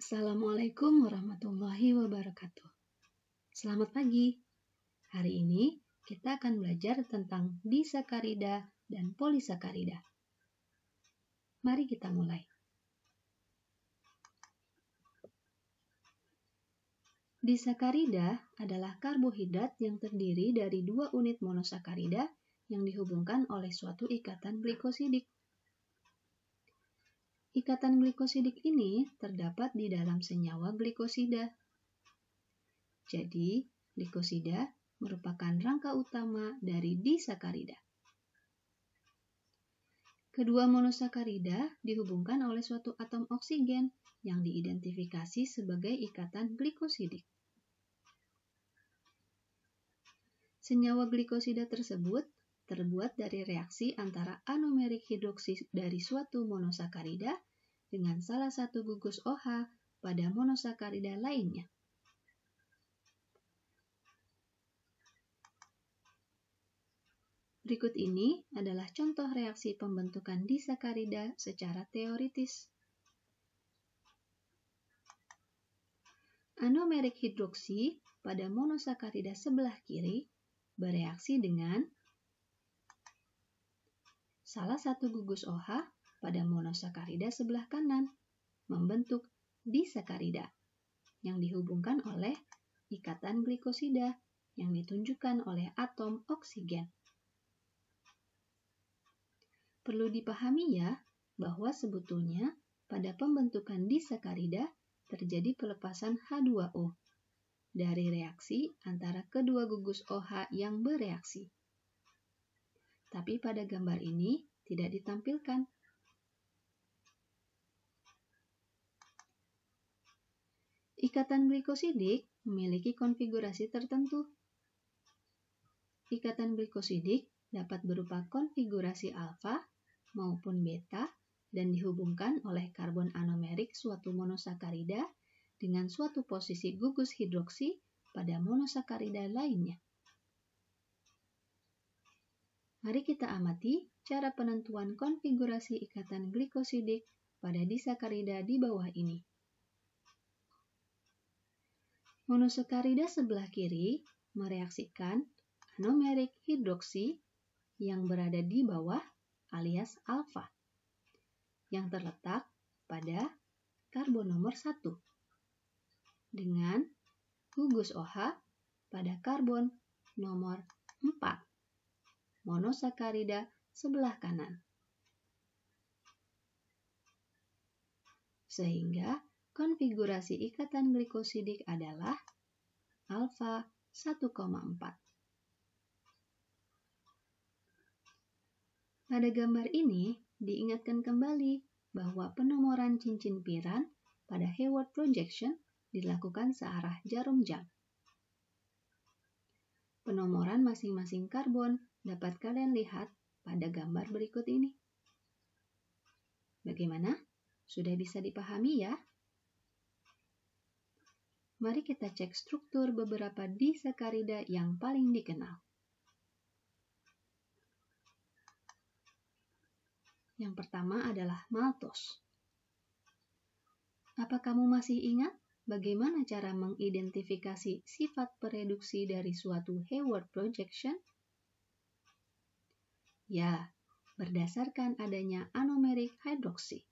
Assalamualaikum warahmatullahi wabarakatuh. Selamat pagi. Hari ini kita akan belajar tentang disakarida dan polisakarida. Mari kita mulai. Disakarida adalah karbohidrat yang terdiri dari 2 unit monosakarida yang dihubungkan oleh suatu ikatan glikosidik. Ikatan glikosidik ini terdapat di dalam senyawa glikosida. Jadi, glikosida merupakan rangka utama dari disakarida. Kedua monosakarida dihubungkan oleh suatu atom oksigen yang diidentifikasi sebagai ikatan glikosidik. Senyawa glikosida tersebut terbuat dari reaksi antara anomerik hidroksi dari suatu monosakarida dengan salah satu gugus OH pada monosakarida lainnya. Berikut ini adalah contoh reaksi pembentukan disakarida secara teoritis. Anomerik hidroksi pada monosakarida sebelah kiri bereaksi dengan salah satu gugus OH pada monosakarida sebelah kanan, membentuk disakarida yang dihubungkan oleh ikatan glikosida yang ditunjukkan oleh atom oksigen. Perlu dipahami ya, bahwa sebetulnya pada pembentukan disakarida terjadi pelepasan H2O dari reaksi antara kedua gugus OH yang bereaksi. Tapi pada gambar ini tidak ditampilkan. Ikatan glikosidik memiliki konfigurasi tertentu. Ikatan glikosidik dapat berupa konfigurasi alfa maupun beta dan dihubungkan oleh karbon anomerik suatu monosakarida dengan suatu posisi gugus hidroksi pada monosakarida lainnya. Mari kita amati cara penentuan konfigurasi ikatan glikosidik pada disakarida di bawah ini. Monosakarida sebelah kiri mereaksikan anomerik hidroksi yang berada di bawah alias alfa yang terletak pada karbon nomor 1 dengan gugus OH pada karbon nomor 4 monosakarida sebelah kanan. Sehingga konfigurasi ikatan glikosidik adalah alfa 1,4. Pada gambar ini diingatkan kembali bahwa penomoran cincin piran pada Hayward projection dilakukan searah jarum jam. Penomoran masing-masing karbon dapat kalian lihat pada gambar berikut ini. Bagaimana? Sudah bisa dipahami ya? Mari kita cek struktur beberapa disakarida yang paling dikenal. Yang pertama adalah maltos. Apa kamu masih ingat bagaimana cara mengidentifikasi sifat pereduksi dari suatu Hayward projection? Ya, berdasarkan adanya anomerik hidroksi.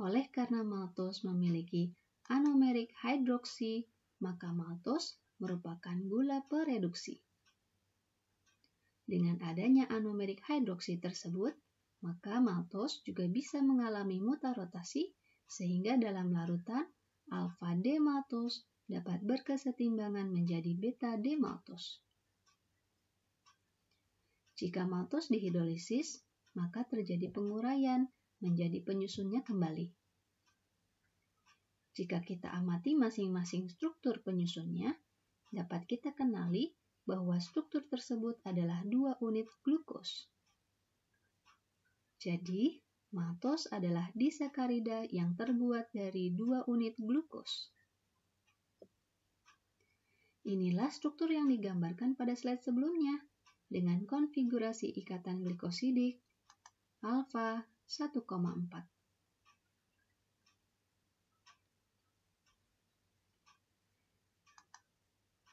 Oleh karena maltos memiliki anomerik hidroksi, maka maltos merupakan gula pereduksi. Dengan adanya anomerik hidroksi tersebut, maka maltos juga bisa mengalami mutarotasi sehingga dalam larutan alfa D maltos dapat berkesetimbangan menjadi beta D maltos. Jika maltos dihidrolisis, maka terjadi penguraian menjadi penyusunnya kembali. Jika kita amati masing-masing struktur penyusunnya, dapat kita kenali bahwa struktur tersebut adalah 2 unit glukos. Jadi, maltos adalah disakarida yang terbuat dari 2 unit glukos. Inilah struktur yang digambarkan pada slide sebelumnya dengan konfigurasi ikatan glikosidik alfa 1,4.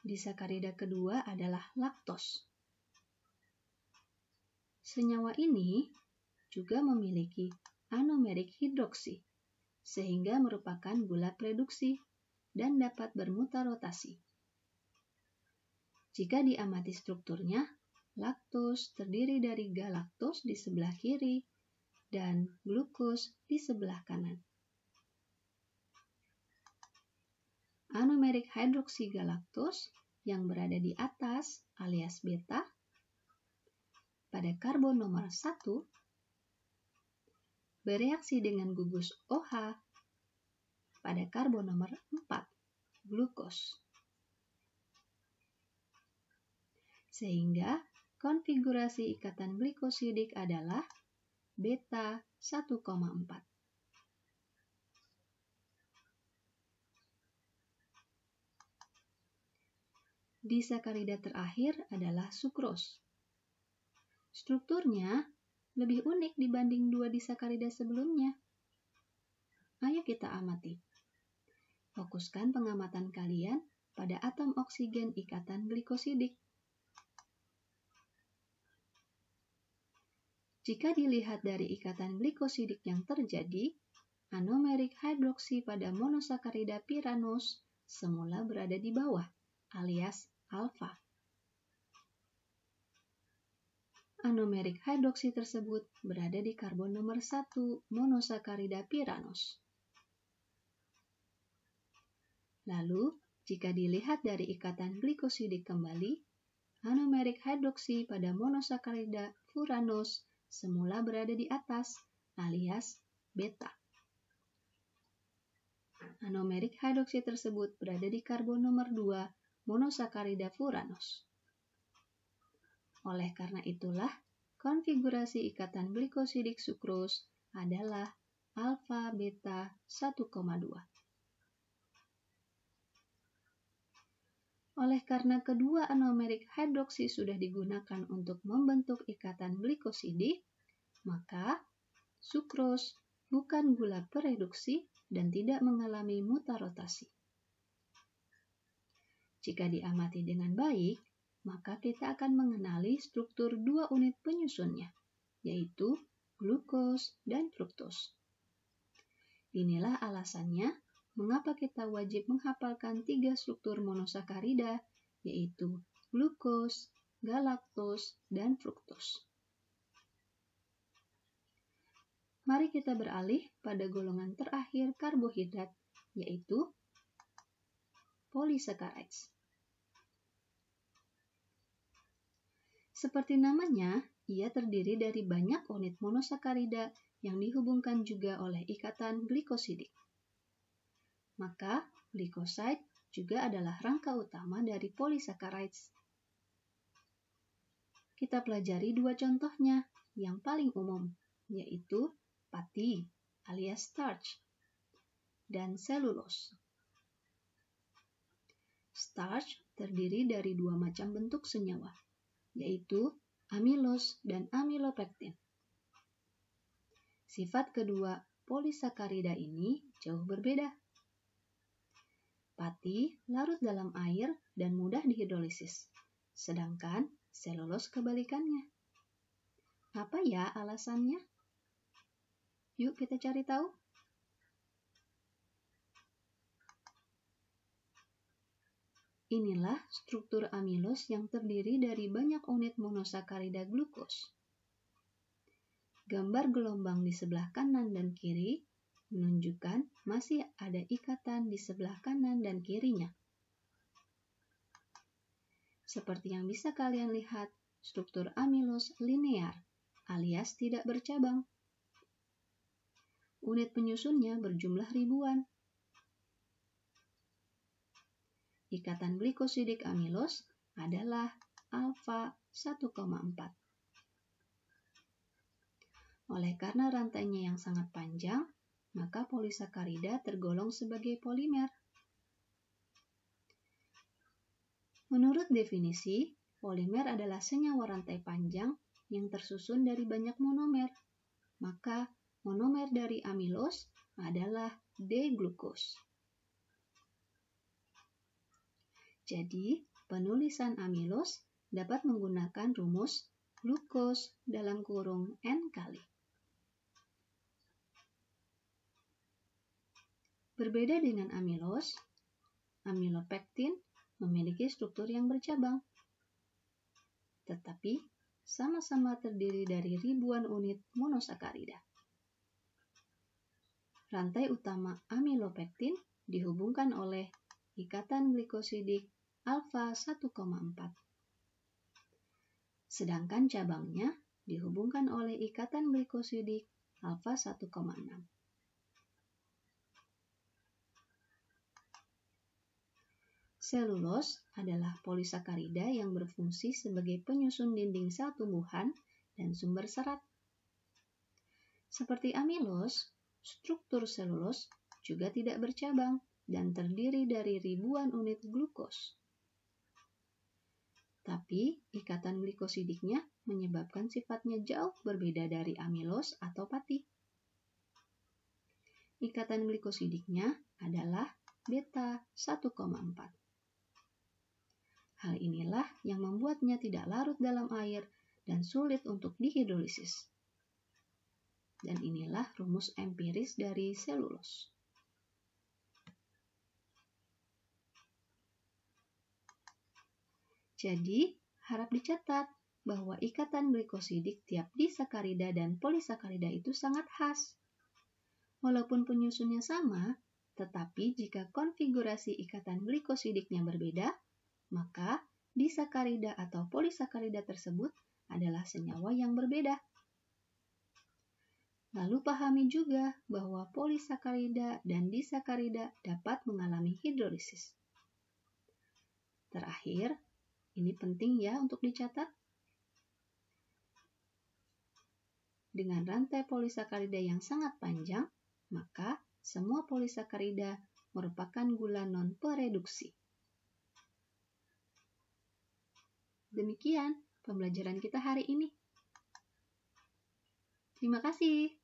Disakarida kedua adalah laktos. Senyawa ini juga memiliki anomerik hidroksi, sehingga merupakan gula reduksi dan dapat bermutar rotasi. Jika diamati strukturnya, laktos terdiri dari galaktos di sebelah kiri dan glukos di sebelah kanan. Anomerik hidroksi galaktos yang berada di atas alias beta pada karbon nomor 1 bereaksi dengan gugus OH pada karbon nomor 4, glukos. Sehingga konfigurasi ikatan glikosidik adalah beta 1,4. Disakarida terakhir adalah sukros. Strukturnya lebih unik dibanding dua disakarida sebelumnya. Ayo kita amati. Fokuskan pengamatan kalian pada atom oksigen ikatan glikosidik. Jika dilihat dari ikatan glikosidik yang terjadi, anomerik hidroksi pada monosakarida pyranose semula berada di bawah, alias alfa. Anomerik hidroksi tersebut berada di karbon nomor 1 monosakarida pyranose. Lalu, jika dilihat dari ikatan glikosidik kembali, anomerik hidroksi pada monosakarida furanose semula berada di atas, alias beta. Anomerik hidroksi tersebut berada di karbon nomor 2 monosakarida furanose. Oleh karena itulah, konfigurasi ikatan glikosidik sukros adalah alfa beta 1,2. Oleh karena kedua anomerik hidroksi sudah digunakan untuk membentuk ikatan glikosidik, maka sukros bukan gula pereduksi dan tidak mengalami mutar rotasi. Jika diamati dengan baik, maka kita akan mengenali struktur dua unit penyusunnya, yaitu glukos dan fruktos. Inilah alasannya mengapa kita wajib menghafalkan 3 struktur monosakarida, yaitu glukos, galaktos, dan fruktos. Mari kita beralih pada golongan terakhir karbohidrat, yaitu polisaccharides. Seperti namanya, ia terdiri dari banyak unit monosakarida yang dihubungkan juga oleh ikatan glikosidik. Maka, glycoside juga adalah rangka utama dari polisaccharides. Kita pelajari dua contohnya yang paling umum, yaitu pati alias starch dan selulose. Starch terdiri dari dua macam bentuk senyawa, yaitu amilos dan amilopektin. Sifat kedua polisakarida ini jauh berbeda. Pati larut dalam air dan mudah dihidrolisis, sedangkan selulose kebalikannya. Apa ya alasannya? Yuk kita cari tahu. Inilah struktur amilos yang terdiri dari banyak unit monosakarida glukos. Gambar gelombang di sebelah kanan dan kiri menunjukkan masih ada ikatan di sebelah kanan dan kirinya. Seperti yang bisa kalian lihat, struktur amilos linear alias tidak bercabang. Unit penyusunnya berjumlah ribuan. Ikatan glikosidik amilos adalah alfa 1,4. Oleh karena rantainya yang sangat panjang, maka polisakarida tergolong sebagai polimer. Menurut definisi, polimer adalah senyawa rantai panjang yang tersusun dari banyak monomer. Maka, monomer dari amilos adalah D-glukos. Jadi, penulisan amilos dapat menggunakan rumus glukos dalam kurung N kali. Berbeda dengan amilos, amilopektin memiliki struktur yang bercabang, tetapi sama-sama terdiri dari ribuan unit monosakarida. Rantai utama amilopektin dihubungkan oleh ikatan glikosidik alfa 1,4. Sedangkan cabangnya dihubungkan oleh ikatan glikosidik alfa 1,6. Selulos adalah polisakarida yang berfungsi sebagai penyusun dinding sel tumbuhan dan sumber serat. Seperti amilos, struktur selulos juga tidak bercabang dan terdiri dari ribuan unit glukos. Tapi, ikatan glikosidiknya menyebabkan sifatnya jauh berbeda dari amilos atau pati. Ikatan glikosidiknya adalah beta 1,4. Hal inilah yang membuatnya tidak larut dalam air dan sulit untuk dihidrolisis. Dan inilah rumus empiris dari selulos. Jadi, harap dicatat bahwa ikatan glikosidik tiap disakarida dan polisakarida itu sangat khas. Walaupun penyusunnya sama, tetapi jika konfigurasi ikatan glikosidiknya berbeda, maka disakarida atau polisakarida tersebut adalah senyawa yang berbeda. Lalu pahami juga bahwa polisakarida dan disakarida dapat mengalami hidrolisis. Terakhir, ini penting ya untuk dicatat. Dengan rantai polisakarida yang sangat panjang, maka semua polisakarida merupakan gula non-pereduksi. Demikian pembelajaran kita hari ini. Terima kasih.